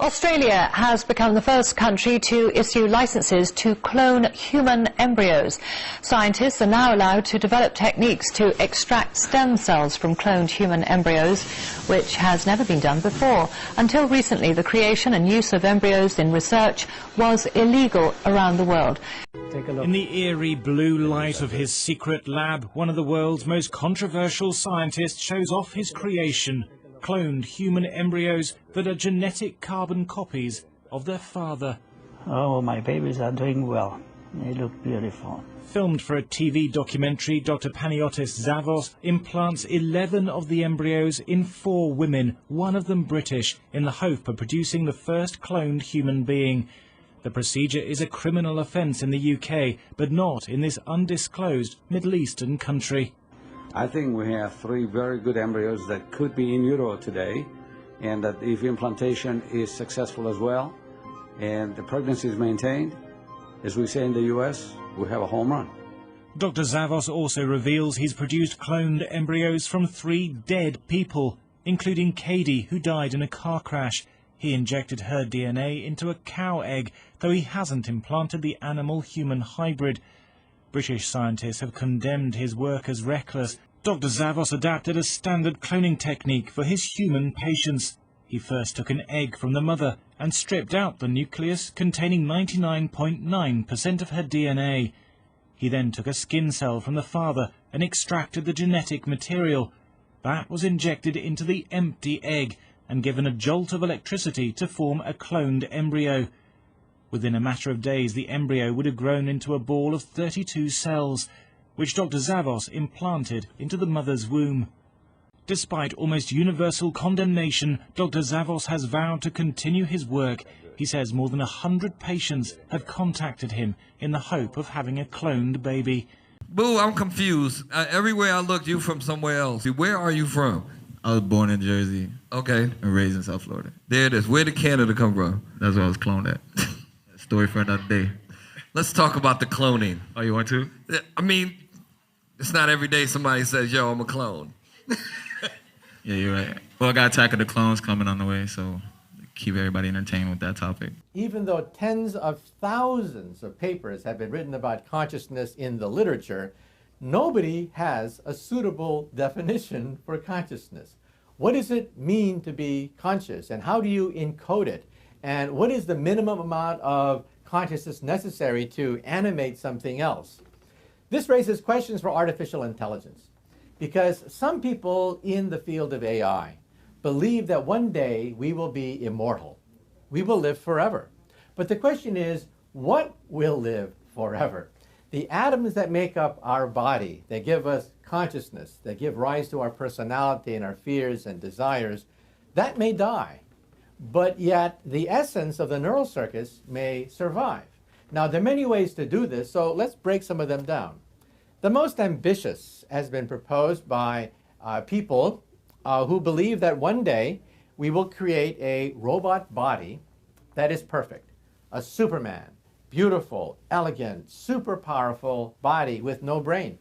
Australia has become the first country to issue licenses to clone human embryos. Scientists are now allowed to develop techniques to extract stem cells from cloned human embryos, which has never been done before. Until recently, the creation and use of embryos in research was illegal around the world. In the eerie blue light of his secret lab, one of the world's most controversial scientists shows off his creation. Cloned human embryos that are genetic carbon copies of their father. Oh, my babies are doing well. They look beautiful. Filmed for a TV documentary, Dr. Panagiotis Zavos implants 11 of the embryos in 4 women, one of them British, in the hope of producing the first cloned human being. The procedure is a criminal offence in the UK, but not in this undisclosed Middle Eastern country. I think we have 3 very good embryos that could be in utero today, and that if implantation is successful as well, and the pregnancy is maintained, as we say in the US, we have a home run. Dr. Zavos also reveals he's produced cloned embryos from 3 dead people, including Katie, who died in a car crash. He injected her DNA into a cow egg, though he hasn't implanted the animal-human hybrid. British scientists have condemned his work as reckless. Dr. Zavos adapted a standard cloning technique for his human patients. He first took an egg from the mother and stripped out the nucleus containing 99.9% of her DNA. He then took a skin cell from the father and extracted the genetic material. That was injected into the empty egg and given a jolt of electricity to form a cloned embryo. Within a matter of days, the embryo would have grown into a ball of 32 cells, which Dr. Zavos implanted into the mother's womb. Despite almost universal condemnation, Dr. Zavos has vowed to continue his work. He says more than 100 patients have contacted him in the hope of having a cloned baby. Boo, I'm confused. Everywhere I look, you from somewhere else. Where are you from? I was born in Jersey. Okay. And raised in South Florida. There it is. Where did Canada come from? That's where I was cloned at. Story for another day. Let's talk about the cloning. Oh, you want to? I mean, it's not every day somebody says, yo, I'm a clone. Yeah, you're right. Well, I got Attack of the Clones coming on the way, so keep everybody entertained with that topic. Even though tens of thousands of papers have been written about consciousness in the literature, nobody has a suitable definition for consciousness. What does it mean to be conscious, and how do you encode it? And what is the minimum amount of consciousness necessary to animate something else? This raises questions for artificial intelligence, because some people in the field of AI believe that one day we will be immortal. We will live forever. But the question is, what will live forever? The atoms that make up our body, that give us consciousness, that give rise to our personality and our fears and desires, that may die. But yet the essence of the neural circuits may survive. Now, there are many ways to do this, so let's break some of them down. The most ambitious has been proposed by people who believe that one day we will create a robot body that is perfect, a Superman, beautiful, elegant, super powerful body with no brain.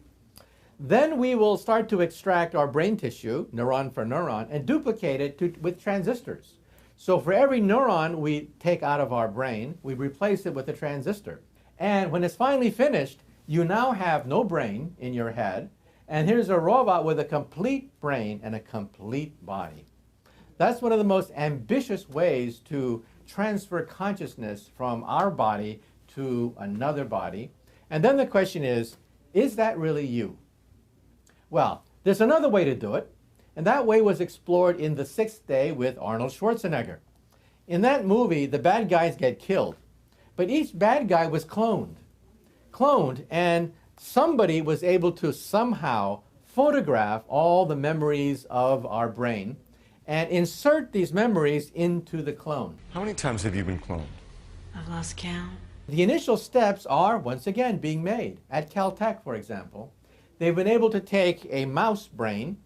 Then we will start to extract our brain tissue, neuron for neuron, and duplicate it with transistors. So for every neuron we take out of our brain, we replace it with a transistor. And when it's finally finished, you now have no brain in your head, and here's a robot with a complete brain and a complete body. That's one of the most ambitious ways to transfer consciousness from our body to another body. And then the question is that really you? Well, there's another way to do it. And that way was explored in The Sixth Day with Arnold Schwarzenegger. In that movie, the bad guys get killed, but each bad guy was cloned, and somebody was able to somehow photograph all the memories of our brain and insert these memories into the clone. How many times have you been cloned? I've lost count. The initial steps are, once again, being made. At Caltech, for example, they've been able to take a mouse brain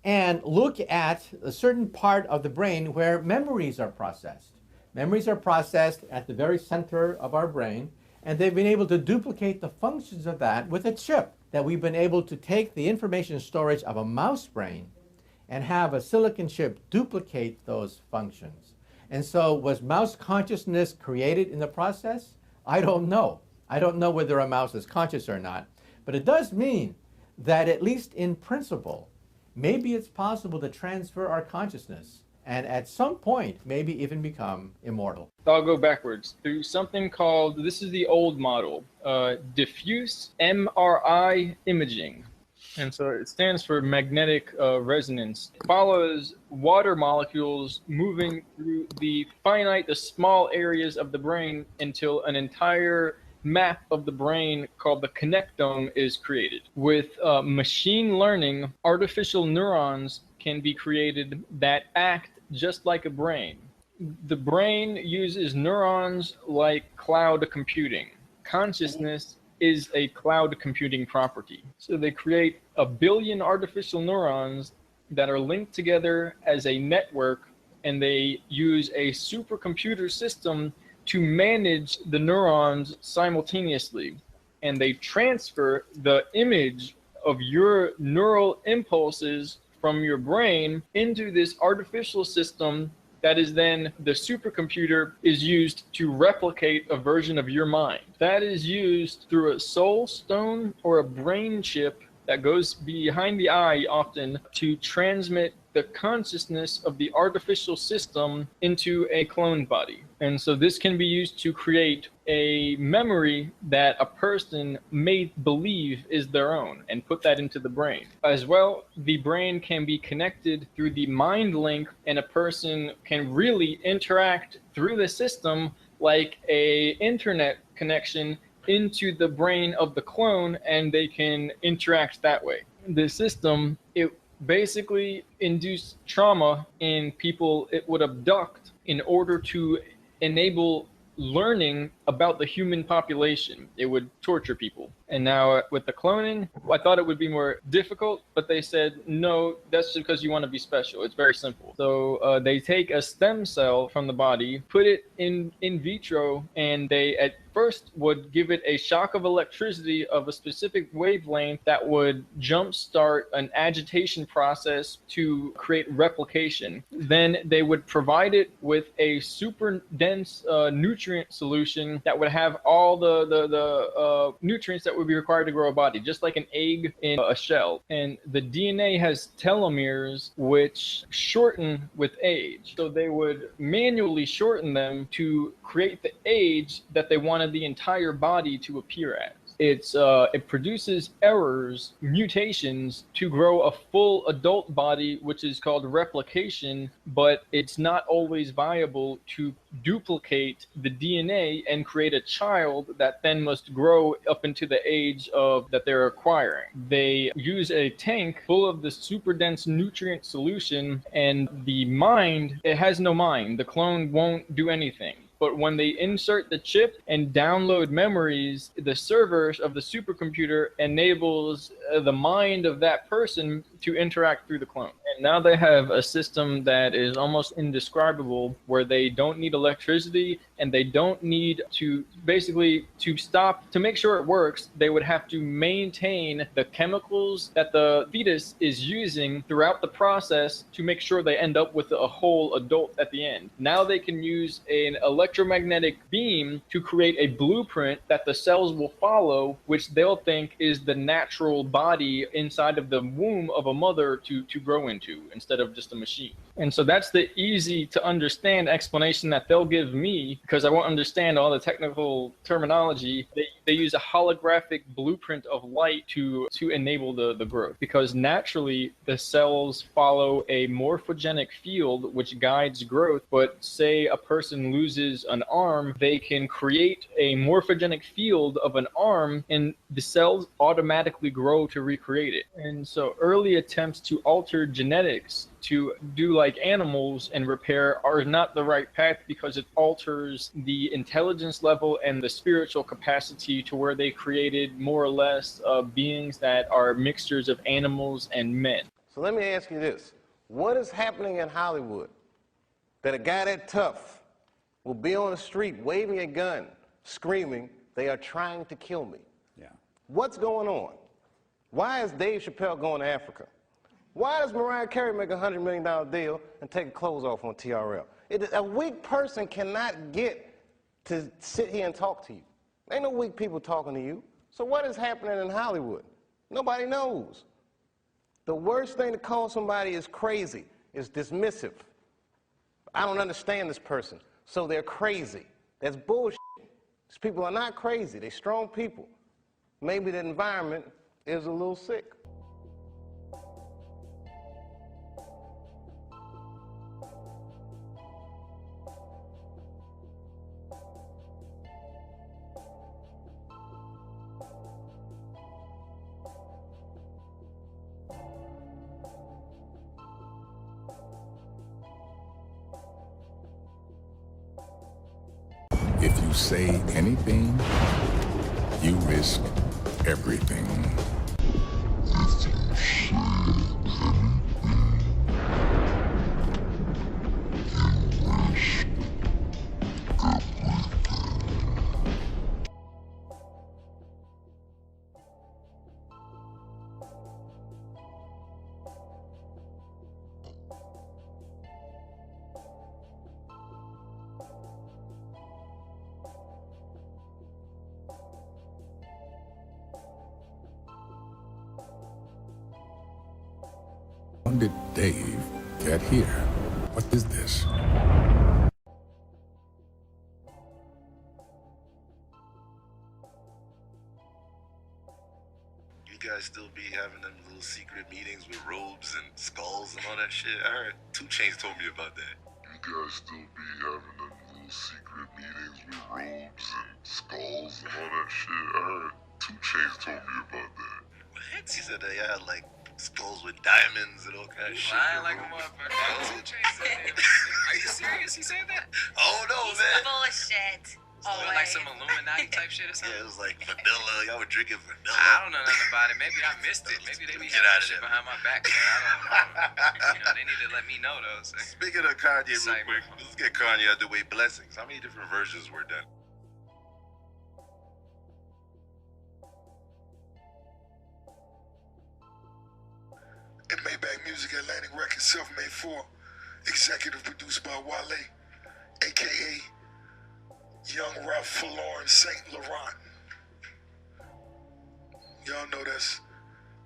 and look at a certain part of the brain where memories are processed. Memories are processed at the very center of our brain, and they've been able to duplicate the functions of that with a chip, that we've been able to take the information storage of a mouse brain and have a silicon chip duplicate those functions. And so was mouse consciousness created in the process? I don't know. I don't know whether a mouse is conscious or not. But it does mean that at least in principle, maybe it's possible to transfer our consciousness and at some point maybe even become immortal. I'll go backwards through something called, this is the old model, diffuse MRI imaging. And so it stands for magnetic resonance. It follows water molecules moving through the small areas of the brain until an entire map of the brain called the connectome is created. With machine learning, artificial neurons can be created that act just like a brain. The brain uses neurons like cloud computing. Consciousness is a cloud computing property. So they create 1 billion artificial neurons that are linked together as a network, and they use a supercomputer system to manage the neurons simultaneously. And they transfer the image of your neural impulses from your brain into this artificial system that is then the supercomputer is used to replicate a version of your mind. That is used through a soul stone or a brain chip that goes behind the eye often to transmit the consciousness of the artificial system into a cloned body. And so this can be used to create a memory that a person may believe is their own and put that into the brain. As well, the brain can be connected through the mind link, and a person can really interact through the system like a internet connection into the brain of the clone, and they can interact that way. The system, it basically induced trauma in people it would abduct in order to enable learning about the human population. It would torture people. And now with the cloning, I thought it would be more difficult, but they said, no, that's just because you want to be special. It's very simple. So they take a stem cell from the body, put it in vitro, and they at first would give it a shock of electricity of a specific wavelength that would jumpstart an agitation process to create replication. Then they would provide it with a super dense nutrient solution that would have all the nutrients that would be required to grow a body, just like an egg in a shell. And the DNA has telomeres which shorten with age. So they would manually shorten them to create the age that they wanted the entire body to appear as. It produces errors, mutations, to grow a full adult body, which is called replication, but it's not always viable to duplicate the DNA and create a child that then must grow up into the age of that they're acquiring. They use a tank full of the super dense nutrient solution, and the mind, it has no mind. The clone won't do anything. But when they insert the chip and download memories, the servers of the supercomputer enables the mind of that person to interact through the clone. And now they have a system that is almost indescribable, where they don't need electricity and they don't need to, basically, to make sure it works, they would have to maintain the chemicals that the fetus is using throughout the process to make sure they end up with a whole adult at the end. Now they can use an electromagnetic beam to create a blueprint that the cells will follow, which they'll think is the natural body inside of the womb of a mother to grow into, instead of just a machine. And so that's the easy to understand explanation that they'll give me, because I won't understand all the technical terminology. They use a holographic blueprint of light to enable the growth, because naturally the cells follow a morphogenic field which guides growth. But say a person loses an arm, they can create a morphogenic field of an arm, and the cells automatically grow to recreate it. And so early attempts to alter genetics to do like animals and repair are not the right path, because it alters the intelligence level and the spiritual capacity to where they created more or less beings that are mixtures of animals and men. So let me ask you this. What is happening in Hollywood that a guy that tough will be on the street waving a gun, screaming, "They are trying to kill me"? Yeah. What's going on? Why is Dave Chappelle going to Africa? Why does Mariah Carey make a $100 million deal and take her clothes off on TRL? A weak person cannot get to sit here and talk to you. Ain't no weak people talking to you. So what is happening in Hollywood? Nobody knows. The worst thing to call somebody is crazy, is dismissive. I don't understand this person, so they're crazy. That's bullshit. These people are not crazy. They're strong people. Maybe the environment is a little sick. If you say anything, you risk everything. How did Dave get here? What is this? You guys still be having them little secret meetings with robes and skulls and all that shit? I heard 2 Chainz told me about that. You guys still be having them little secret meetings with robes and skulls and all that shit? I heard 2 Chainz told me about that. What? He said they had like skulls with diamonds and all kind of shit. Lying like a motherfucker. 2 Chainz said that. Are you serious? He said that? Oh no, He's man. Bullshit. Oh, like some Illuminati type shit or something? Yeah, it was like vanilla. Y'all were drinking vanilla. I don't know nothing about it. Maybe I missed it. Maybe they be having shit behind my back. But I don't. You know, they need to let me know though. So. Speaking of Kanye, real quick, let's get Kanye out the way. Blessings. How many different versions were done? And Maybach Music, Atlantic Records, Self-Made 4, executive produced by Wale, a.k.a. Young Ralph Forlorn Saint Laurent. Y'all know that's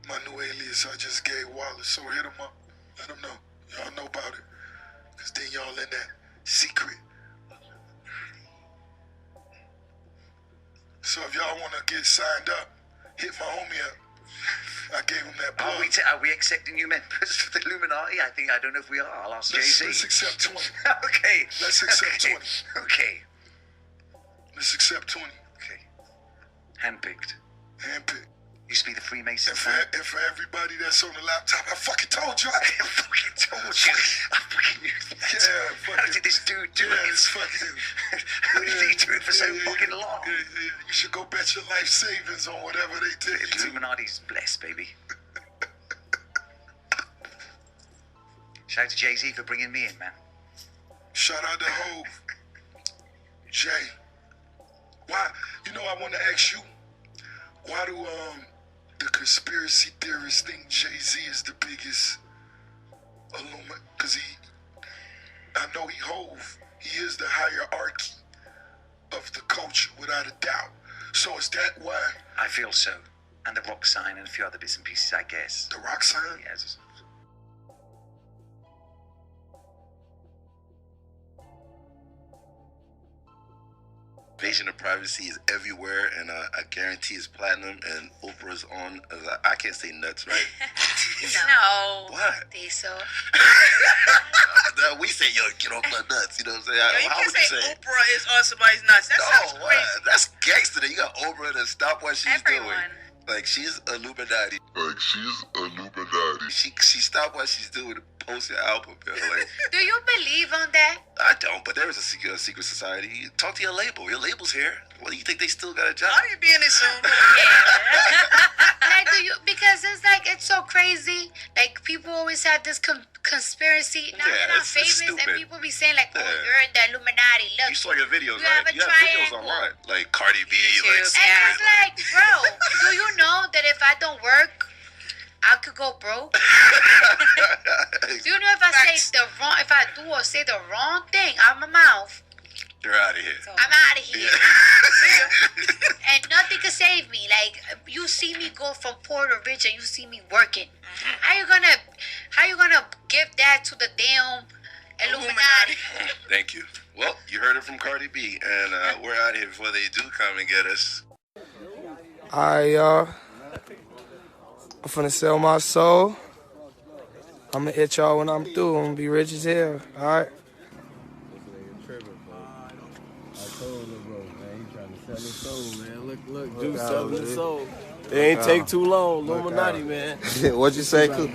my new alias I just gave Wallace, so hit him up, let him know. Y'all know about it, because then y'all in that secret. So if y'all want to get signed up, hit my homie up. I gave him that plug. Are we accepting new members for the Illuminati? I don't know if we are. I'll ask Jay-Z. Let's accept 20. Okay. Let's accept 20. Okay. Let's accept 20. Okay. Handpicked. Handpicked. Used to be the Freemasons. And for everybody that's on the laptop, I fucking told you. I fucking told you. I fucking knew that. Yeah, fucking. How did this dude do it? It's fucking. How did he do it for so fucking long? Yeah. You should go bet your life savings on whatever they did. The Illuminati's blessed, baby. Shout out to Jay-Z for bringing me in, man. Shout out to Hov. Jay. Why? You know, I want to ask you, why do the conspiracy theorists think Jay-Z is the biggest Illuminati? Because I know he Hov. He is the hierarchy of the culture, without a doubt. So is that why? I feel so. And the rock sign and a few other bits and pieces, I guess. The rock sign? Yes. Invasion of privacy is everywhere, and I guarantee it's platinum, and Oprah's on. I can't say nuts, right? No. What? Diesel. We say, yo, get off my nuts. You know what I'm saying? How would you say Oprah is on somebody's nuts. That sounds crazy. That's gangster. You got Oprah to stop what she's doing. Like, she's Illuminati. She stopped what she's doing to post your album, yo. Like, Do you believe on that? I don't, but there is a secret society. Talk to your label. Your label's here. What do you think they still got a job? I'll be in it soon. Like, because it's like, it's so crazy. Like, people always have this conspiracy. Now they're not famous, and people be saying, like, oh, you're the Illuminati. Look, you saw your videos, you right? have a You have videos triangle. online. Like Cardi B, And it's like, bro, do you know that if I don't work, I could go broke? Do you know if I say the wrong, if I do or say the wrong thing out of my mouth, You're out of here. I'm out of here. And nothing can save me. Like, you see me go from poor to rich and you see me working. How you gonna give that to the damn Illuminati? Thank you. Well, you heard it from Cardi B, and we're out of here before they do come and get us. Alright, y'all. I'm finna sell my soul. I'm gonna hit y'all when I'm through. I'm gonna be rich as hell. Alright? Look, dude selling his soul. It ain't take too long. Illuminati, man. What'd you say, Coop?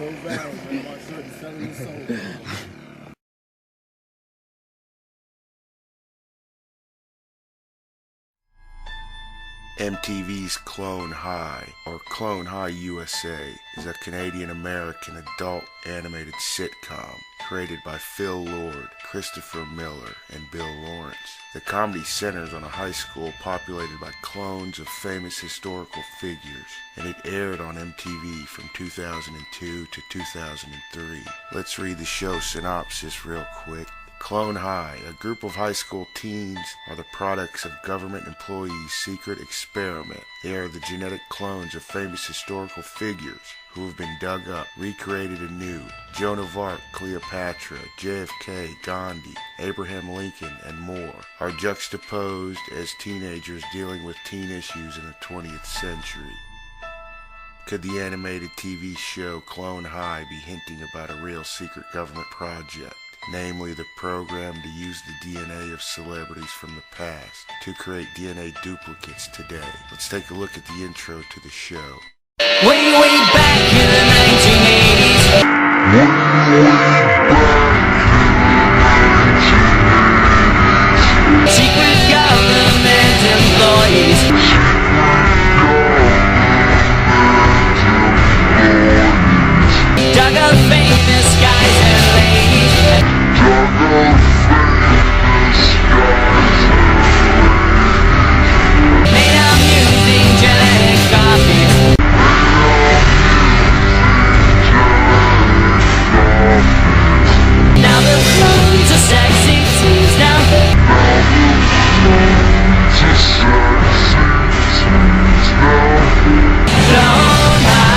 MTV's Clone High, or Clone High USA, is a Canadian-American adult animated sitcom created by Phil Lord, Christopher Miller, and Bill Lawrence. The comedy centers on a high school populated by clones of famous historical figures, and it aired on MTV from 2002 to 2003. Let's read the show synopsis real quick. Clone High, a group of high school teens, are the products of government employees' secret experiment. They are the genetic clones of famous historical figures who have been dug up, recreated anew. Joan of Arc, Cleopatra, JFK, Gandhi, Abraham Lincoln, and more are juxtaposed as teenagers dealing with teen issues in the 20th century. Could the animated TV show Clone High be hinting about a real secret government project? Namely, the program to use the DNA of celebrities from the past to create DNA duplicates today. Let's take a look at the intro to the show. Way back in the 1980s. Secret government employees dug up famous guys and ladies. Made up using genetic copies. Now the clones are sexy teens now. Clone High.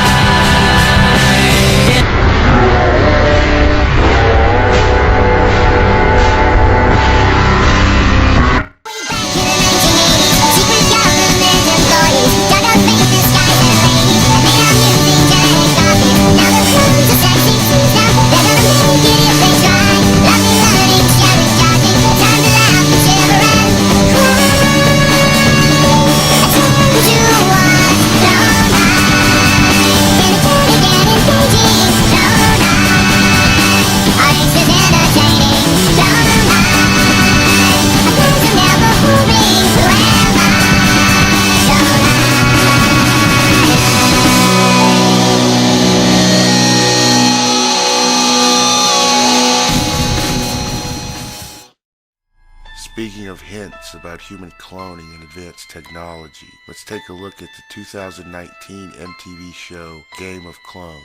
Speaking of hints about human cloning and advanced technology, let's take a look at the 2019 MTV show Game of Clones.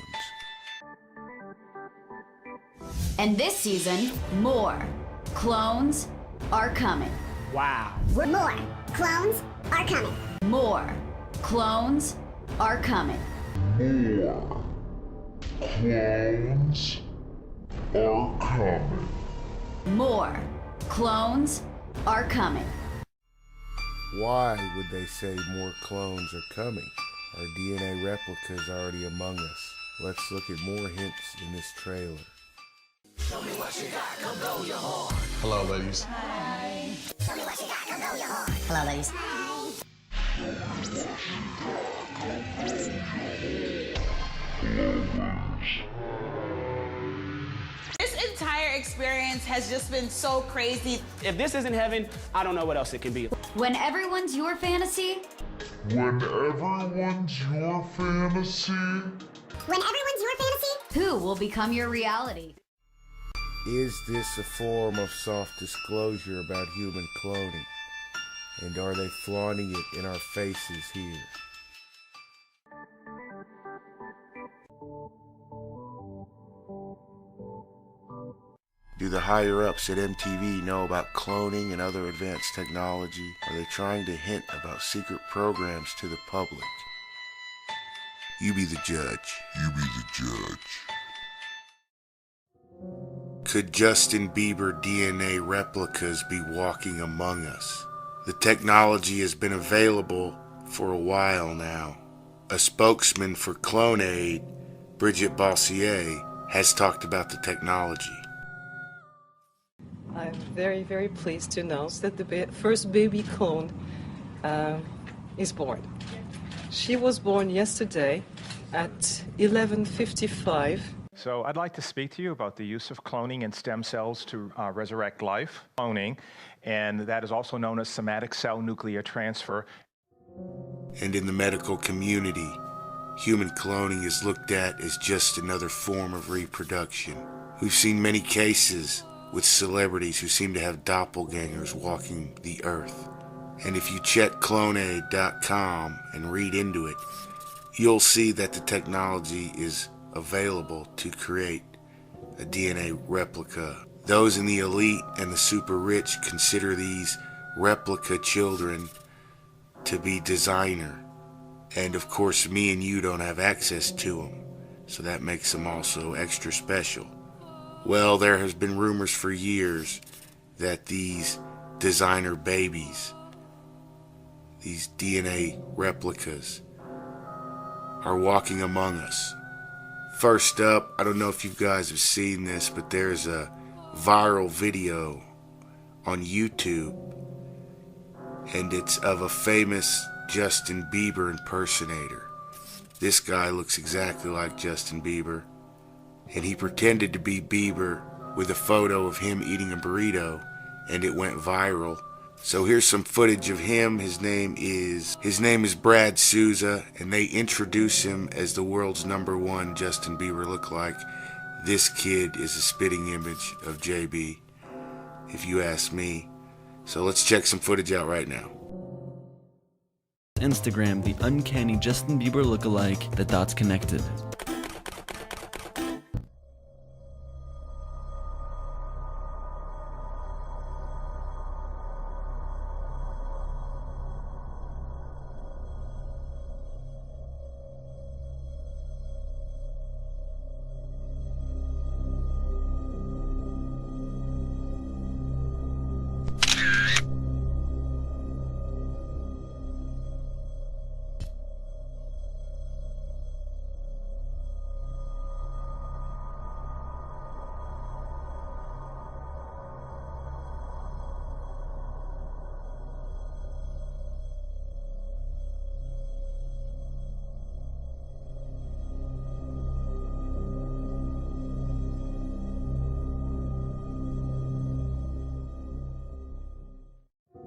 And this season, more clones are coming. Wow. More clones are coming. More clones are coming. More clones are coming. More clones are coming. Why would they say more clones are coming? Are DNA replicas already among us? Let's look at more hints in this trailer. Show me what you got, come blow your horn. Hello, ladies. Hi. Show me what you got, come blow your horn. Hello, ladies. This entire experience has just been so crazy. If this isn't heaven, I don't know what else it can be. When everyone's your fantasy. When everyone's your fantasy. When everyone's your fantasy. Who will become your reality? Is this a form of soft disclosure about human cloning? And are they flaunting it in our faces here? Do the higher-ups at MTV know about cloning and other advanced technology? Are they trying to hint about secret programs to the public? You be the judge. You be the judge. Could Justin Bieber DNA replicas be walking among us? The technology has been available for a while now. A spokesman for CloneAid, Bridget Bossier, has talked about the technology. I'm very, very pleased to announce that the first baby clone is born. She was born yesterday at 11:55. So I'd like to speak to you about the use of cloning and stem cells to resurrect life. Cloning, and that is also known as somatic cell nuclear transfer. And in the medical community, human cloning is looked at as just another form of reproduction. We've seen many cases with celebrities who seem to have doppelgangers walking the earth. And if you check cloneaid.com and read into it, you'll see that the technology is available to create a DNA replica. Those in the elite and the super rich consider these replica children to be designer. And of course, me and you don't have access to them, so that makes them also extra special. Well, there has been rumors for years that these designer babies, these DNA replicas, are walking among us. First up, I don't know if you guys have seen this, but there's a viral video on YouTube, and it's of a famous Justin Bieber impersonator. This guy looks exactly like Justin Bieber, and he pretended to be Bieber with a photo of him eating a burrito, and it went viral. So here's some footage of him. His name is Brad Souza, and they introduce him as the world's #1 Justin Bieber lookalike. This kid is a spitting image of JB, if you ask me. So let's check some footage out right now. Instagram, the uncanny Justin Bieber lookalike, the dots connected.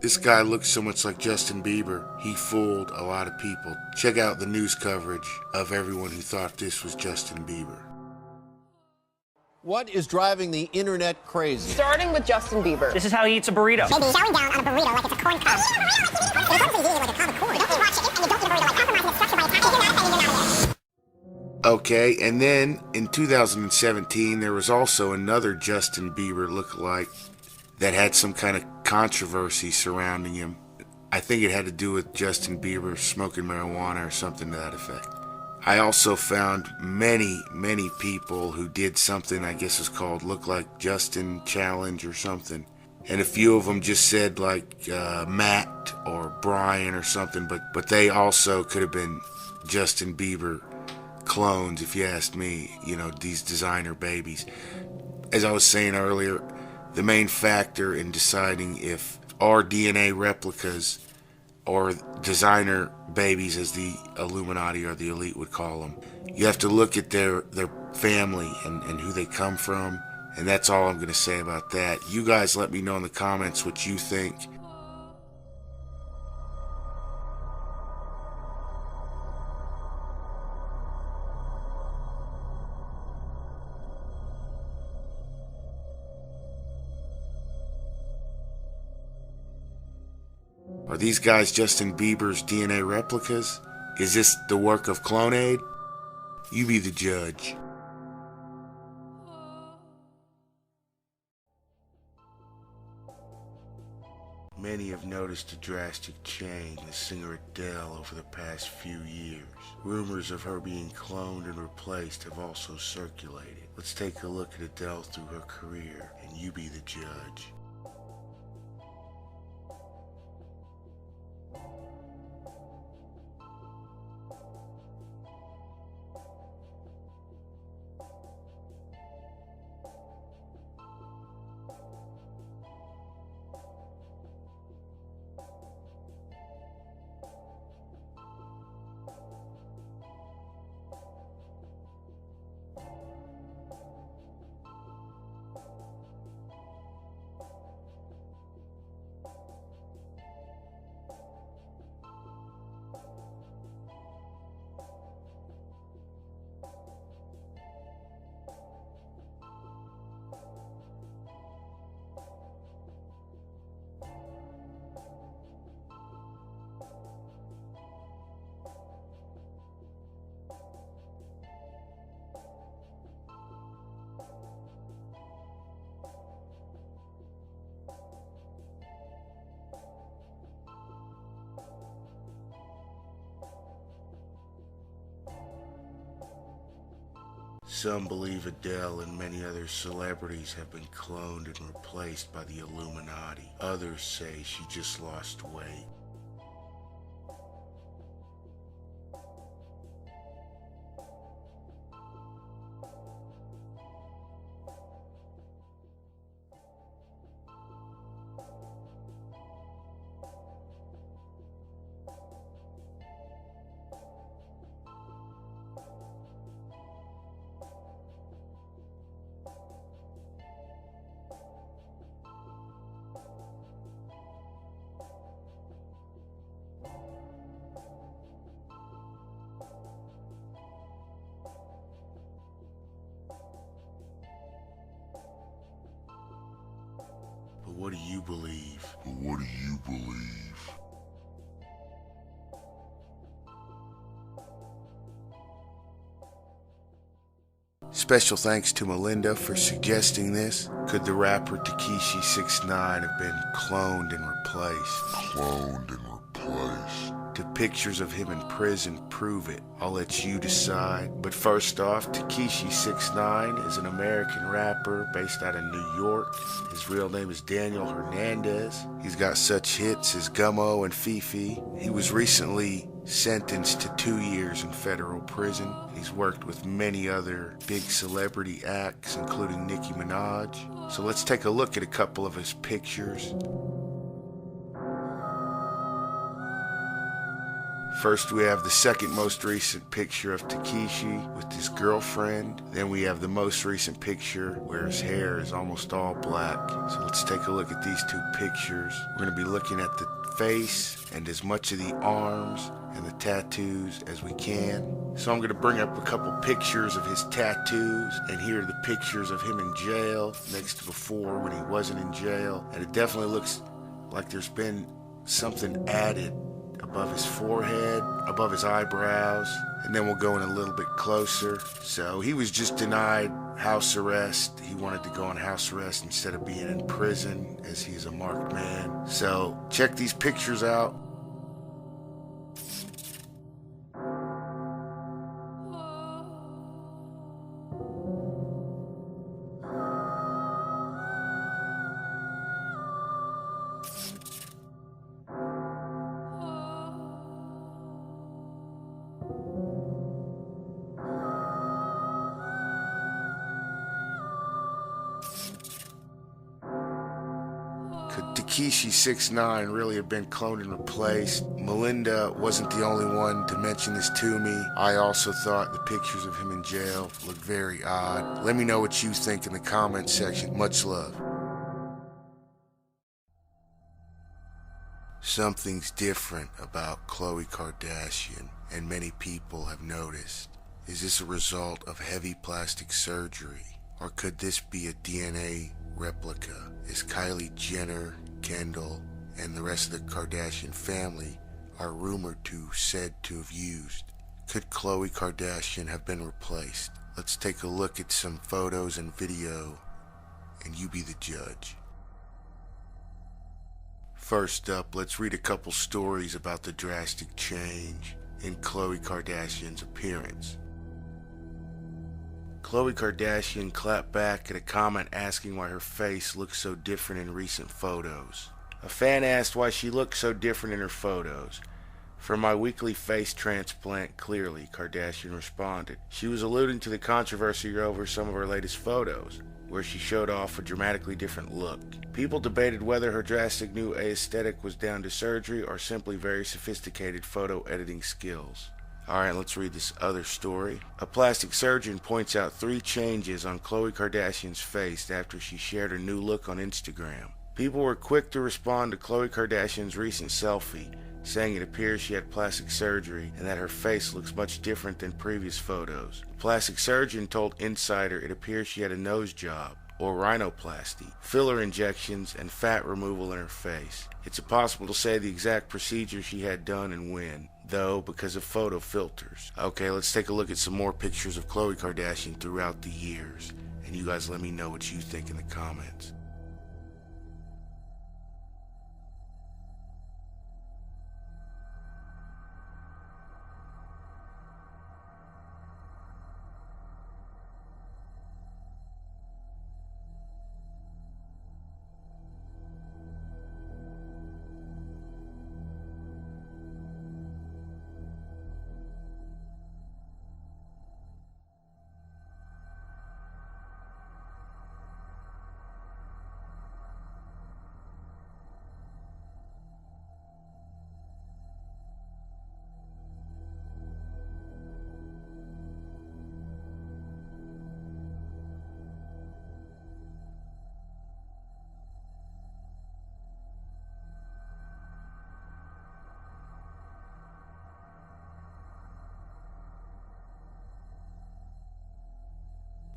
This guy looks so much like Justin Bieber, he fooled a lot of people. Check out the news coverage of everyone who thought this was Justin Bieber. What is driving the internet crazy? Starting with Justin Bieber. This is how he eats a burrito. Maybe showing down on a burrito like it's a corn cob. It looks like he's eating like a cob of corn. You don't watch it and you don't eat a burrito like compromising the structure by attacking it and you're not it. Okay, and then in 2017, there was also another Justin Bieber lookalike that had some kind of controversy surrounding him. I think it had to do with Justin Bieber smoking marijuana or something to that effect. I also found many people who did something I guess is called Look Like Justin Challenge or something. And a few of them just said like Matt or Brian or something, but they also could have been Justin Bieber clones if you asked me, you know, these designer babies. As I was saying earlier, the main factor in deciding if our DNA replicas or designer babies, as the Illuminati or the elite would call them, you have to look at their family and who they come from, and that's all I'm going to say about that. You guys let me know in the comments what you think. Are these guys Justin Bieber's DNA replicas? Is this the work of CloneAid? You be the judge. Many have noticed a drastic change in singer Adele over the past few years. Rumors of her being cloned and replaced have also circulated. Let's take a look at Adele through her career, and you be the judge. Some believe Adele and many other celebrities have been cloned and replaced by the Illuminati. Others say she just lost weight. But what do you believe? Special thanks to Melinda for suggesting this. Could the rapper Tekashi 6ix9ine have been cloned and replaced? Do pictures of him in prison prove it? I'll let you decide. But first off, Tekashi 6ix9ine is an American rapper based out of New York. His real name is Daniel Hernandez. He's got such hits as Gummo and Fifi. He was recently sentenced to 2 years in federal prison. He's worked with many other big celebrity acts, including Nicki Minaj. So let's take a look at a couple of his pictures. First, we have the second most recent picture of Tekashi with his girlfriend. Then we have the most recent picture where his hair is almost all black. So let's take a look at these two pictures. We're going to be looking at the face and as much of the arms and the tattoos as we can. So I'm going to bring up a couple pictures of his tattoos, and here are the pictures of him in jail next to before when he wasn't in jail. And it definitely looks like there's been something added above his forehead, above his eyebrows, and then we'll go in a little bit closer. So he was just denied house arrest. He wanted to go on house arrest instead of being in prison, as he's a marked man. So check these pictures out. Tekashi 6ix9ine really have been cloned and replaced. Melinda wasn't the only one to mention this to me. I also thought the pictures of him in jail looked very odd. Let me know what you think in the comment section. Much love. Something's different about Khloe Kardashian, and many people have noticed. Is this a result of heavy plastic surgery? Or could this be a DNA replica? Is Kylie Jenner, Kendall, and the rest of the Kardashian family are rumored to, said to have used? Could Khloe Kardashian have been replaced? Let's take a look at some photos and video, and you be the judge. First up, let's read a couple stories about the drastic change in Khloe Kardashian's appearance. Khloe Kardashian clapped back at a comment asking why her face looks so different in recent photos. A fan asked why she looked so different in her photos. "From my weekly face transplant, clearly," Kardashian responded. She was alluding to the controversy over some of her latest photos, where she showed off a dramatically different look. People debated whether her drastic new aesthetic was down to surgery or simply very sophisticated photo editing skills. Alright, let's read this other story. A plastic surgeon points out 3 changes on Khloe Kardashian's face after she shared her new look on Instagram. People were quick to respond to Khloe Kardashian's recent selfie, saying it appears she had plastic surgery and that her face looks much different than previous photos. The plastic surgeon told Insider it appears she had a nose job, or rhinoplasty, filler injections, and fat removal in her face. It's impossible to say the exact procedure she had done and when, though, because of photo filters. Okay, let's take a look at some more pictures of Khloe Kardashian throughout the years, and you guys let me know what you think in the comments.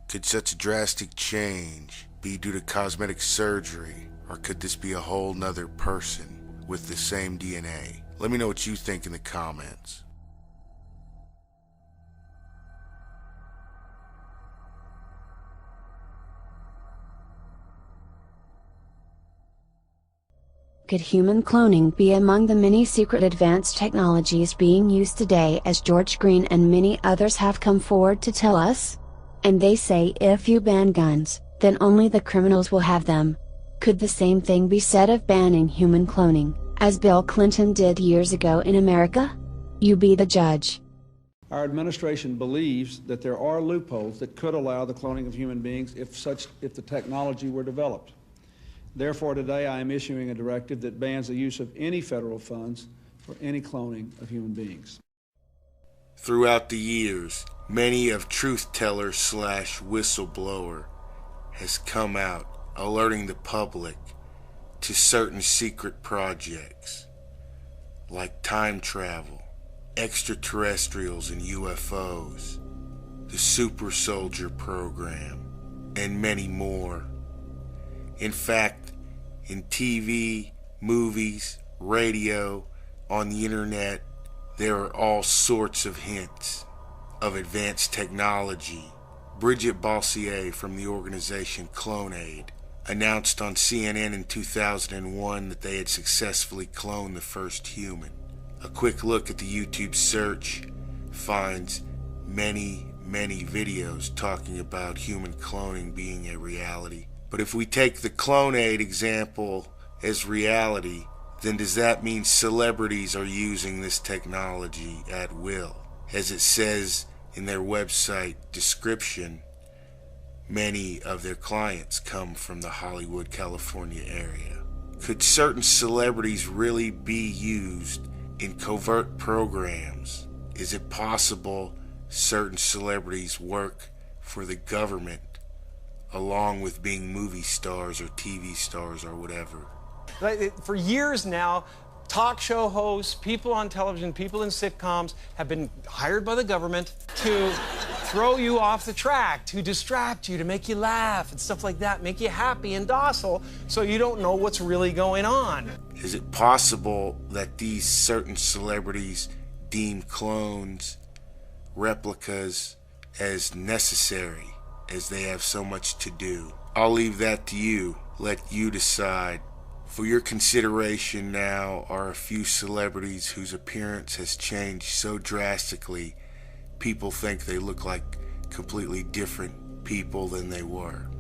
Could such a drastic change be due to cosmetic surgery, or could this be a whole nother person with the same DNA? Let me know what you think in the comments. Could human cloning be among the many secret advanced technologies being used today, as George Green and many others have come forward to tell us? And they say if you ban guns, then only the criminals will have them. Could the same thing be said of banning human cloning, as Bill Clinton did years ago in America? You be the judge. Our administration believes that there are loopholes that could allow the cloning of human beings if the technology were developed. Therefore, today I am issuing a directive that bans the use of any federal funds for any cloning of human beings. Throughout the years, many of truth-teller/whistleblower has come out alerting the public to certain secret projects like time travel, extraterrestrials and UFOs, the Super Soldier program, and many more. In fact, in TV, movies, radio, on the internet, there are all sorts of hints of advanced technology. Bridget Bossier from the organization CloneAid announced on CNN in 2001 that they had successfully cloned the first human. A quick look at the YouTube search finds many videos talking about human cloning being a reality. But if we take the CloneAid example as reality, then does that mean celebrities are using this technology at will? As it says in their website description, many of their clients come from the Hollywood, California area. Could certain celebrities really be used in covert programs? Is it possible certain celebrities work for the government along with being movie stars or TV stars or whatever? For years now, talk show hosts, people on television, people in sitcoms have been hired by the government to throw you off the track, to distract you, to make you laugh and stuff like that, make you happy and docile so you don't know what's really going on. Is it possible that these certain celebrities deem clones, replicas, as necessary as they have so much to do? I'll leave that to you. Let you decide For your consideration now are a few celebrities whose appearance has changed so drastically people think they look like completely different people than they were.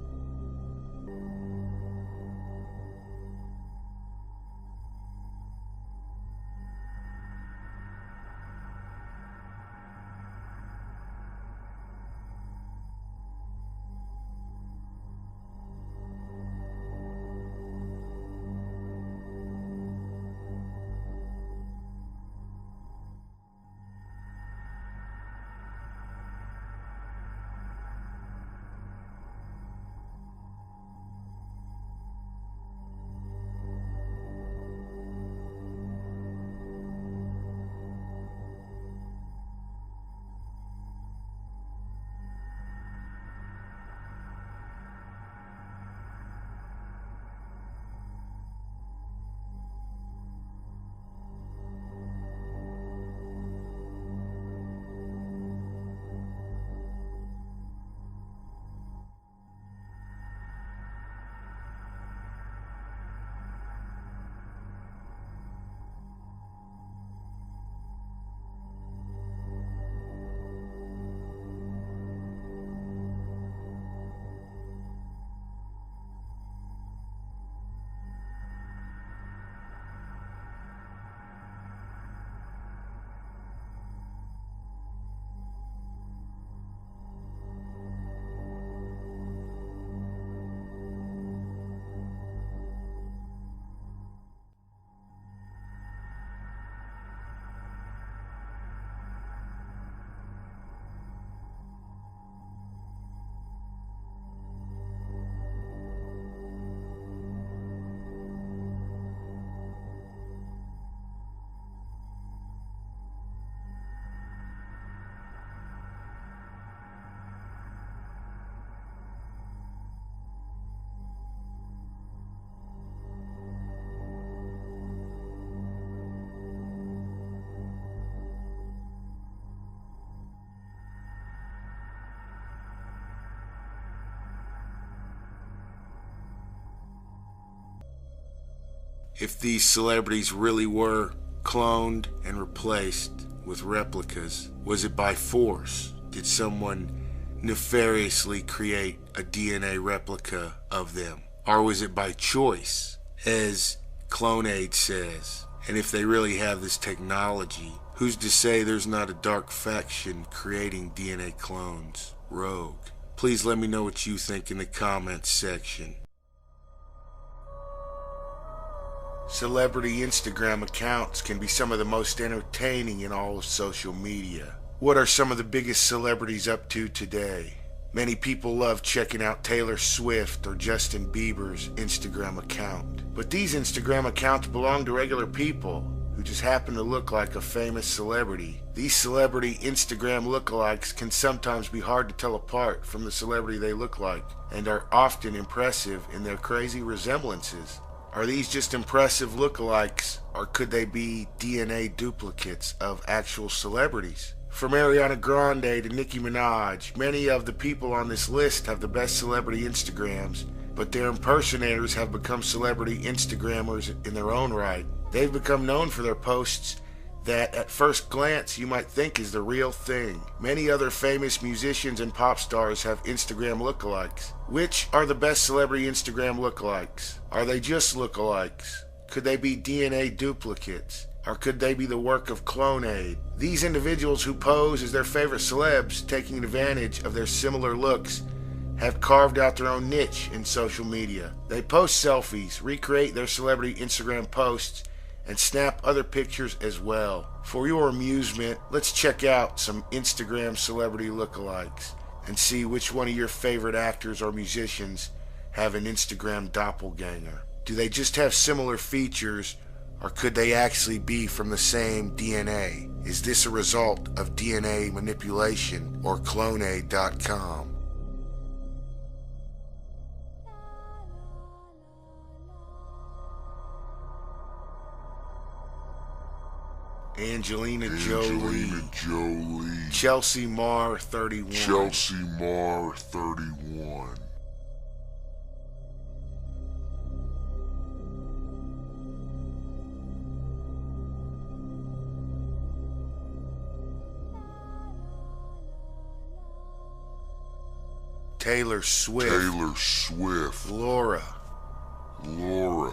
If these celebrities really were cloned and replaced with replicas, was it by force? Did someone nefariously create a DNA replica of them? Or was it by choice, as Clonaid says? And if they really have this technology, who's to say there's not a dark faction creating DNA clones? Rogue. Please let me know what you think in the comments section. Celebrity Instagram accounts can be some of the most entertaining in all of social media. What are some of the biggest celebrities up to today? Many people love checking out Taylor Swift or Justin Bieber's Instagram account. But these Instagram accounts belong to regular people who just happen to look like a famous celebrity. These celebrity Instagram lookalikes can sometimes be hard to tell apart from the celebrity they look like, and are often impressive in their crazy resemblances. Are these just impressive lookalikes, or could they be DNA duplicates of actual celebrities? From Ariana Grande to Nicki Minaj, many of the people on this list have the best celebrity Instagrams, but their impersonators have become celebrity Instagrammers in their own right. They've become known for their posts that at first glance you might think is the real thing. Many other famous musicians and pop stars have Instagram lookalikes. Which are the best celebrity Instagram lookalikes? Are they just lookalikes? Could they be DNA duplicates? Or could they be the work of Clonaid? These individuals who pose as their favorite celebs, taking advantage of their similar looks, have carved out their own niche in social media. They post selfies, recreate their celebrity Instagram posts, and snap other pictures as well. For your amusement, let's check out some Instagram celebrity lookalikes and see which one of your favorite actors or musicians have an Instagram doppelganger. Do they just have similar features, or could they actually be from the same DNA? Is this a result of DNA manipulation or Clonaid.com? Angelina Jolie. Chelsea Marr 31. Chelsea Marr 31. Taylor Swift. Taylor Swift. Laura. Laura.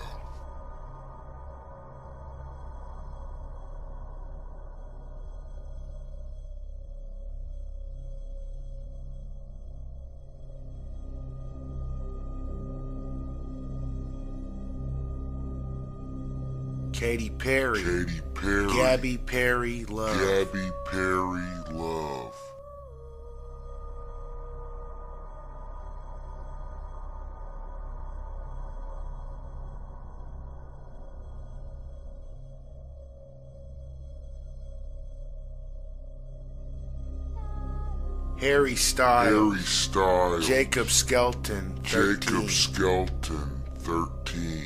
Katy Perry. Katy Perry. Gabby Perry Love. Gabby Perry Love. Harry Styles. Harry Styles. Jacob Skelton. 13. Jacob Skelton. 13.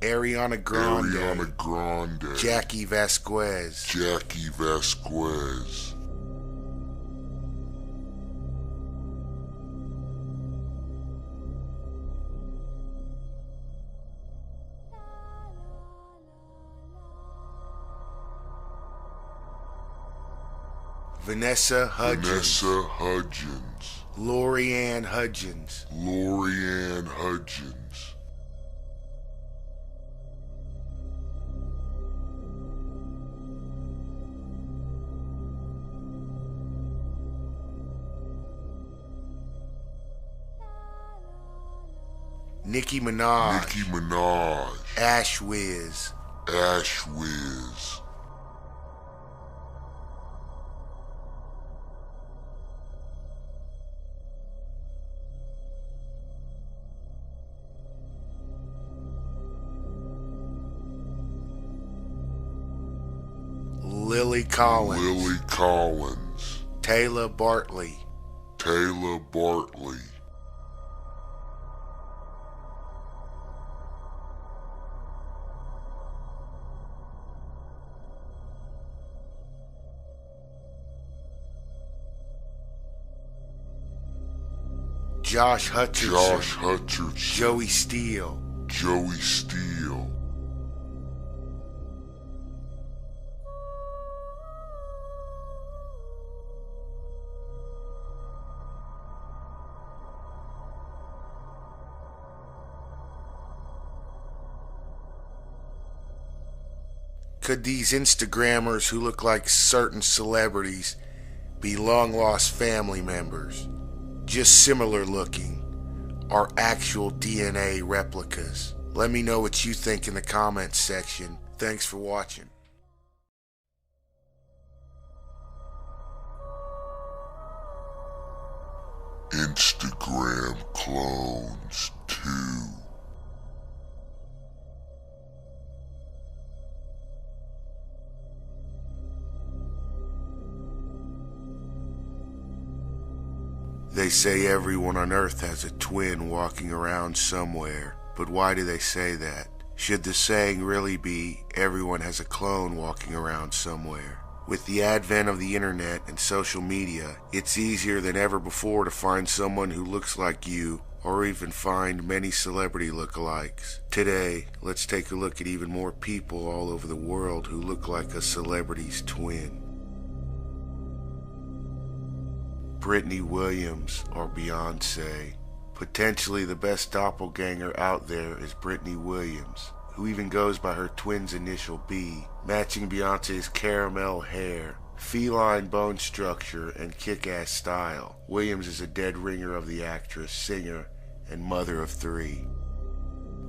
Ariana Grande. Ariana Grande. Jackie Vasquez. Jackie Vasquez. Vanessa Hudgens. Vanessa Hudgens. Lorianne Hudgens. Lorianne Hudgens. Nicki Minaj. Nicki Minaj. Ash Wiz. Ash Wiz. Lily Collins. Lily Collins. Taylor Bartley. Taylor Bartley. Josh Hutcherson. Josh Hutcherson. Joey Steele. Joey Steele. Could these Instagrammers who look like certain celebrities be long-lost family members? Just similar looking, or actual DNA replicas? Let me know what you think in the comments section. Thanks for watching. Instagram clones 2. They say everyone on Earth has a twin walking around somewhere, but why do they say that? Should the saying really be, everyone has a clone walking around somewhere? With the advent of the internet and social media, it's easier than ever before to find someone who looks like you, or even find many celebrity lookalikes. Today, let's take a look at even more people all over the world who look like a celebrity's twin. Brittany Williams or Beyonce. Potentially the best doppelganger out there is Brittany Williams, who even goes by her twin's initial B, matching Beyonce's caramel hair, feline bone structure, and kick-ass style. Williams is a dead ringer of the actress, singer, and mother of 3.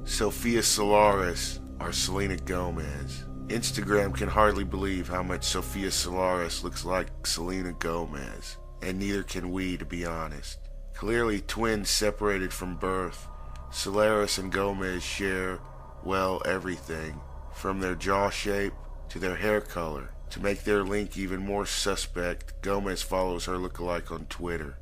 Sophia Solaris or Selena Gomez. Instagram can hardly believe how much Sophia Solaris looks like Selena Gomez. And neither can we, to be honest. Clearly twins separated from birth, Solaris and Gomez share, well, everything, from their jaw shape to their hair color. To make their link even more suspect, Gomez follows her lookalike on Twitter.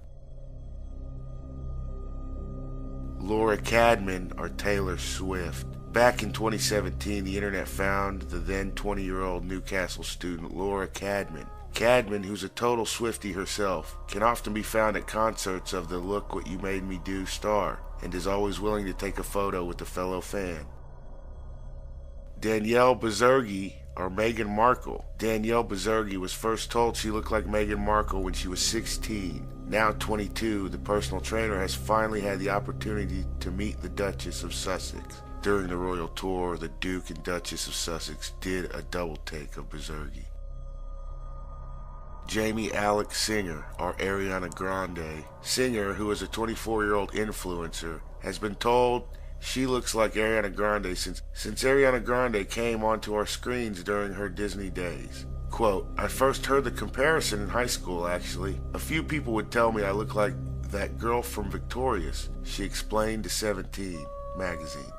Laura Cadman or Taylor Swift. Back in 2017, the internet found the then 20-year-old Newcastle student Laura Cadman Cadman, who's a total Swiftie herself, can often be found at concerts of the Look What You Made Me Do star, and is always willing to take a photo with a fellow fan. Danielle Bazergi, or Meghan Markle. Danielle Bazergi was first told she looked like Meghan Markle when she was 16. Now 22, the personal trainer has finally had the opportunity to meet the Duchess of Sussex. During the royal tour, the Duke and Duchess of Sussex did a double take of Bazergi. Jamie Alex Singer, or Ariana Grande. Singer, who is a 24-year-old influencer, has been told she looks like Ariana Grande since Ariana Grande came onto our screens during her Disney days. Quote, I first heard the comparison in high school, actually. A few people would tell me I look like that girl from Victorious, she explained to 17 magazine.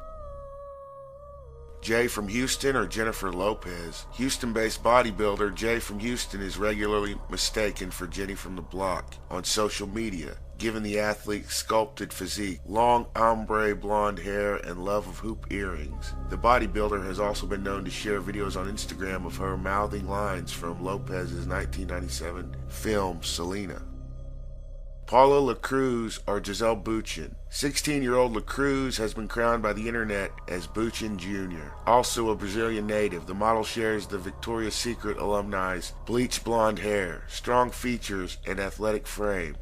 Jay from Houston, or Jennifer Lopez. Houston-based bodybuilder Jay from Houston is regularly mistaken for Jenny from the Block on social media, given the athlete's sculpted physique, long ombre blonde hair, and love of hoop earrings. The bodybuilder has also been known to share videos on Instagram of her mouthing lines from Lopez's 1997 film Selena. Paula LaCruz, or Giselle Bündchen. 16-year-old LaCruz has been crowned by the internet as Bündchen Jr. Also a Brazilian native, the model shares the Victoria's Secret alumni's bleach blonde hair, strong features, and athletic frame.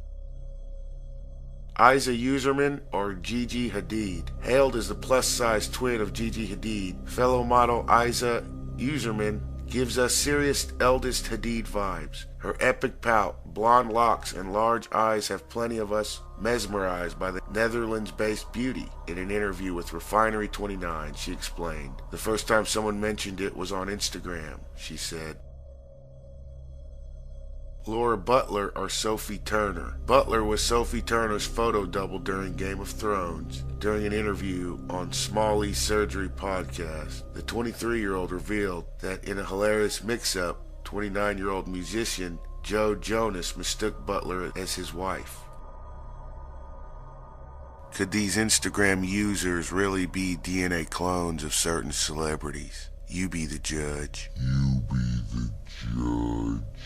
Isa Userman, or Gigi Hadid. Hailed as the plus-size twin of Gigi Hadid, fellow model Isa Userman gives us serious eldest Hadid vibes. Her epic pout, blonde locks, and large eyes have plenty of us mesmerized by the Netherlands-based beauty. In an interview with Refinery29, she explained, the first time someone mentioned it was on Instagram, she said. Laura Butler, or Sophie Turner. Butler was Sophie Turner's photo double during Game of Thrones. During an interview on Smalley's Surgery podcast, the 23-year-old revealed that in a hilarious mix-up, 29-year-old musician Joe Jonas mistook Butler as his wife. Could these Instagram users really be DNA clones of certain celebrities? You be the judge. You be the judge.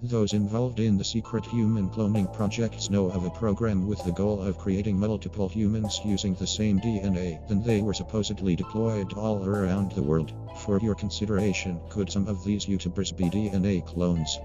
Those involved in the secret human cloning projects know of a program with the goal of creating multiple humans using the same DNA, and they were supposedly deployed all around the world. For your consideration, could some of these YouTubers be DNA clones?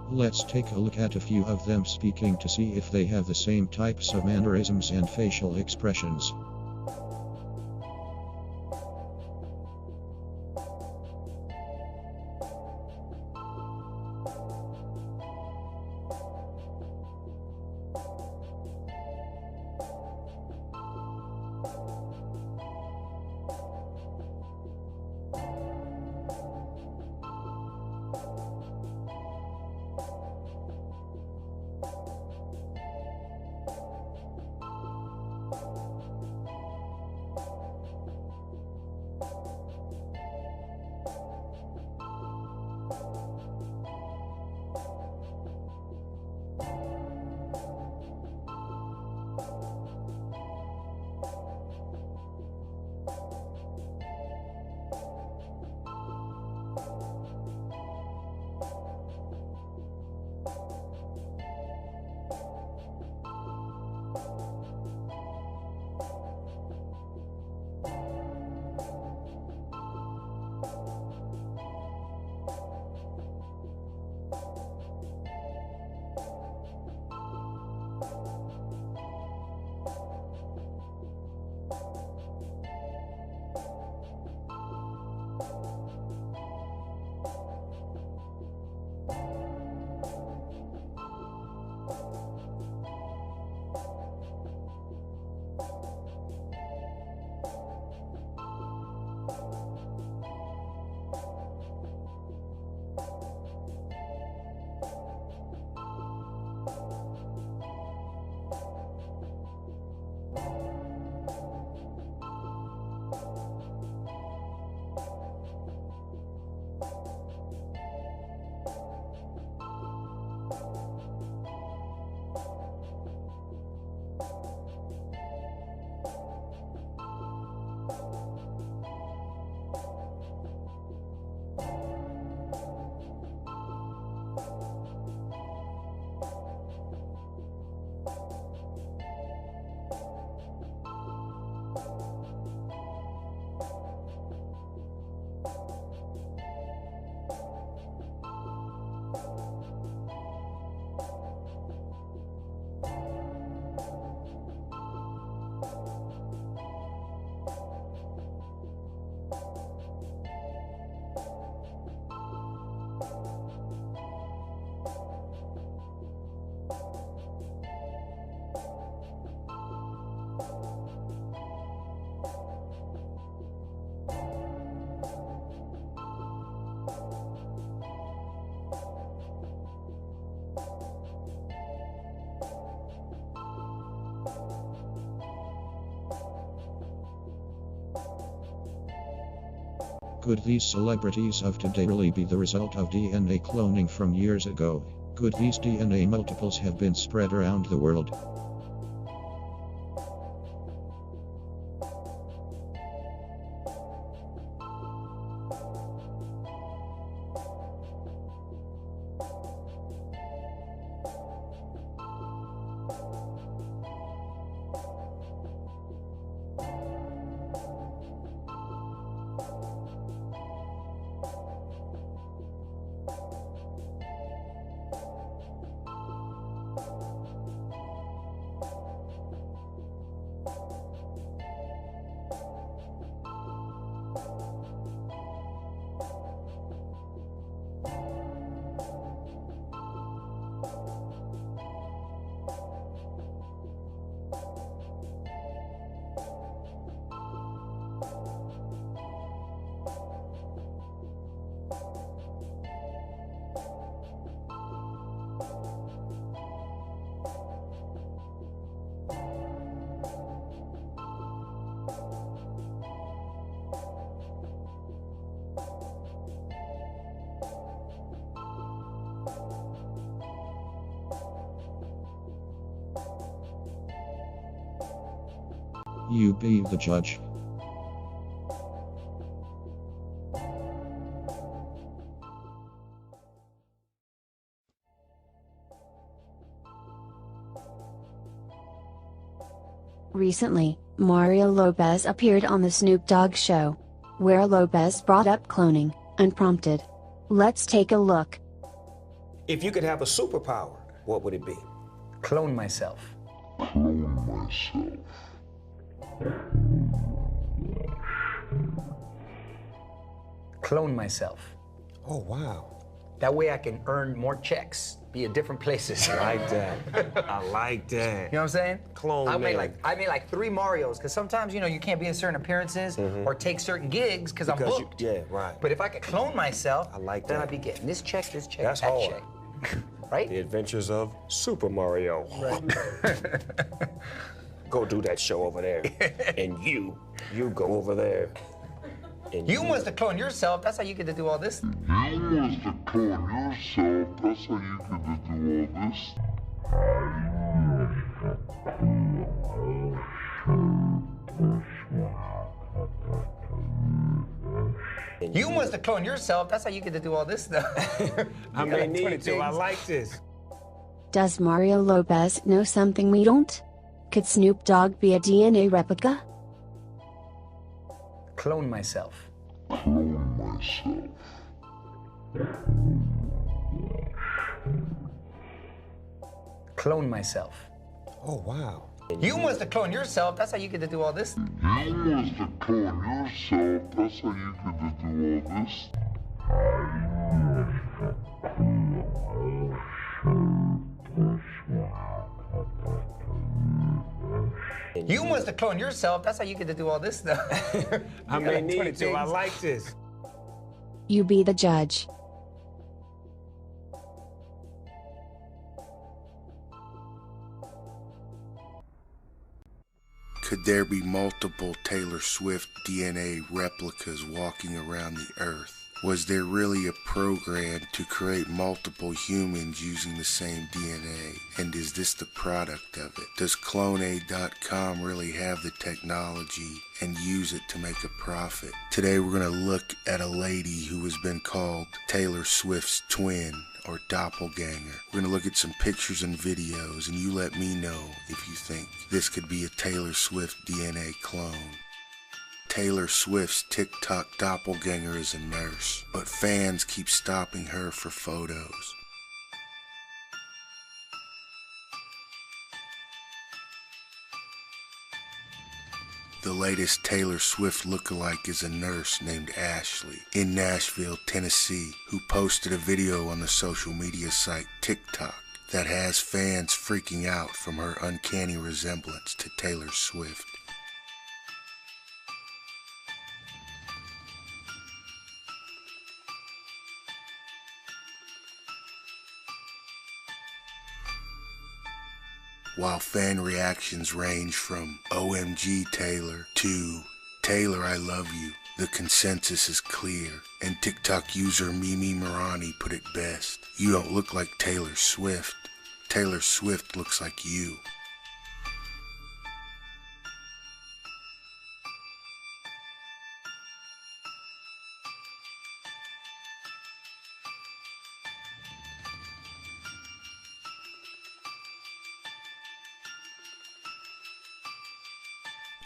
Let's take a look at a few of them speaking to see if they have the same types of mannerisms and facial expressions. Could these celebrities of today really be the result of DNA cloning from years ago? Could these DNA multiples have been spread around the world? You be the judge. Recently, Mario Lopez appeared on the Snoop Dogg show, where Lopez brought up cloning, unprompted. Let's take a look. If you could have a superpower, what would it be? Clone myself. Clone myself. Clone myself. Oh, wow. That way I can earn more checks, be at different places. I like that. I like that. You know what I'm saying? Clone I man. made like 3 Marios, because sometimes, you know, you can't be in certain appearances or take certain gigs because I'm booked. Yeah, right. But if I could clone myself, I like then that. I'd be getting this check, That's that hard. check. Right? The Adventures of Super Mario. Right. Go do that show over there. And you go over there. And You must have cloned yourself. That's how you get to do all this. You must have cloned yourself. That's how you get to do all this. You must have cloned yourself. That's how you get to do all this stuff. I may need to. I like this. Does Mario Lopez know something we don't? Could Snoop Dogg be a DNA replica? Clone myself. Clone myself. Clone myself. Oh, wow. You must have cloned yourself. That's how you get to do all this. You must have cloned yourself. That's how you get to do all this. You must have cloned yourself. That's how you get to do all this stuff. I may need to. I like this. You be the judge. Could there be multiple Taylor Swift DNA replicas walking around the Earth? Was there really a program to create multiple humans using the same DNA? And is this the product of it? Does Clone.com really have the technology and use it to make a profit? Today we're going to look at a lady who has been called Taylor Swift's twin or doppelganger. We're going to look at some pictures and videos, and you let me know if you think this could be a Taylor Swift DNA clone. Taylor Swift's TikTok doppelganger is a nurse, but fans keep stopping her for photos. The latest Taylor Swift lookalike is a nurse named Ashley in Nashville, Tennessee, who posted a video on the social media site TikTok that has fans freaking out from her uncanny resemblance to Taylor Swift. While fan reactions range from OMG Taylor to Taylor I love you, The consensus is clear, and TikTok user Mimi Marani put it best. You don't look like Taylor Swift. Taylor Swift looks like you.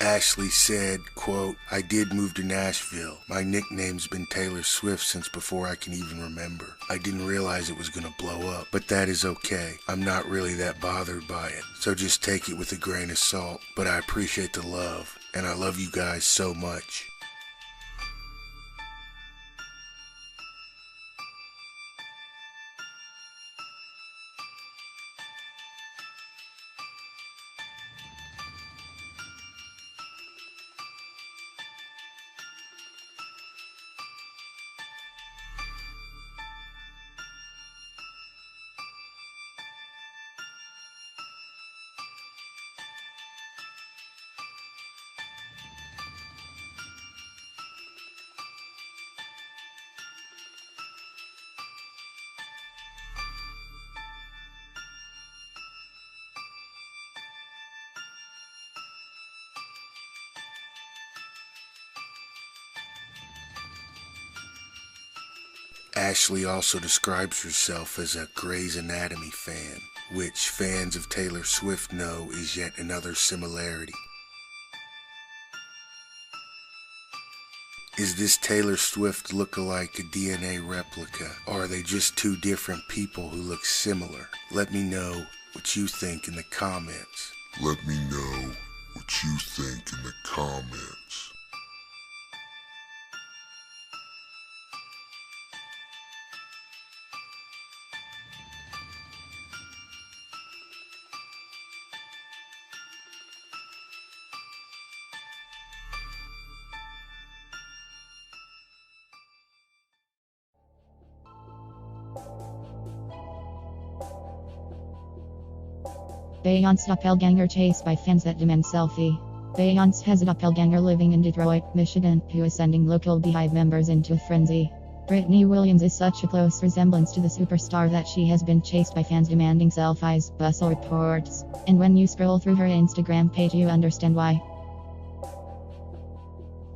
Ashley said, quote, I did move to Nashville. My nickname's been Taylor Swift since before I can even remember. I didn't realize it was gonna blow up, but that is okay. I'm not really that bothered by it, so just take it with a grain of salt. But I appreciate the love, and I love you guys so much. Ashley also describes herself as a Grey's Anatomy fan, which fans of Taylor Swift know is yet another similarity. Is this Taylor Swift look-alike a DNA replica, or are they just two different people who look similar? Let me know what you think in the comments. Let me know what you think in the comments. Beyonce doppelganger chased by fans that demand selfie. Beyonce has a doppelganger living in Detroit, Michigan, who is sending local Beehive members into a frenzy. Brittany Williams is such a close resemblance to the superstar that she has been chased by fans demanding selfies, Bustle reports. And when you scroll through her Instagram page you understand why.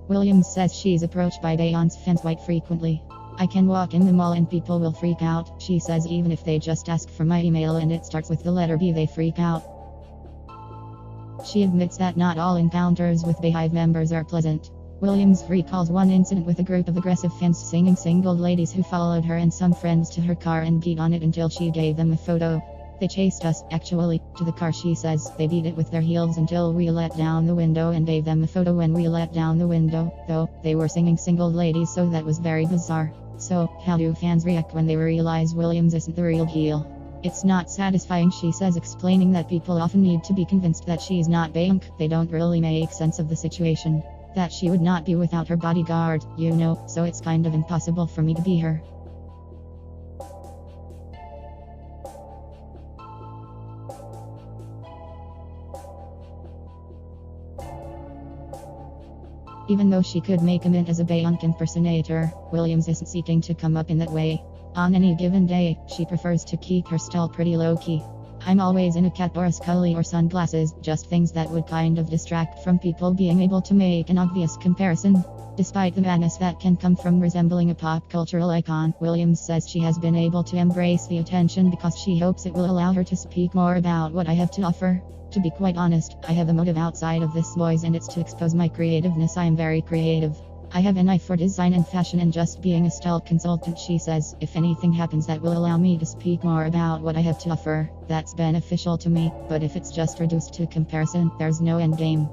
Williams says she's approached by Beyonce fans quite frequently. I can walk in the mall and people will freak out, she says, even if they just ask for my email and it starts with the letter B they freak out. She admits that not all encounters with Beehive members are pleasant. Williams recalls one incident with a group of aggressive fans singing single ladies who followed her and some friends to her car and beat on it until she gave them a photo. They chased us, actually, to the car, she says. They beat it with their heels until we let down the window and gave them a photo when we let down the window, though they were singing single ladies, so that was very bizarre. So, how do fans react when they realize Williams isn't the real deal? It's not satisfying, she says, explaining that people often need to be convinced that she's not Beyonce. They don't really make sense of the situation. That she would not be without her bodyguard, you know, so it's kind of impossible for me to be her. Even though she could make a mint as a Beyonce impersonator, Williams isn't seeking to come up in that way. On any given day, she prefers to keep her style pretty low-key. I'm always in a cap or a scully or sunglasses, just things that would kind of distract from people being able to make an obvious comparison. Despite the madness that can come from resembling a pop cultural icon, Williams says she has been able to embrace the attention because she hopes it will allow her to speak more about what I have to offer. To be quite honest, I have a motive outside of this voice and it's to expose my creativeness. I am very creative. I have an eye for design and fashion and just being a style consultant, she says. If anything happens that will allow me to speak more about what I have to offer, that's beneficial to me, but if it's just reduced to comparison, there's no end game.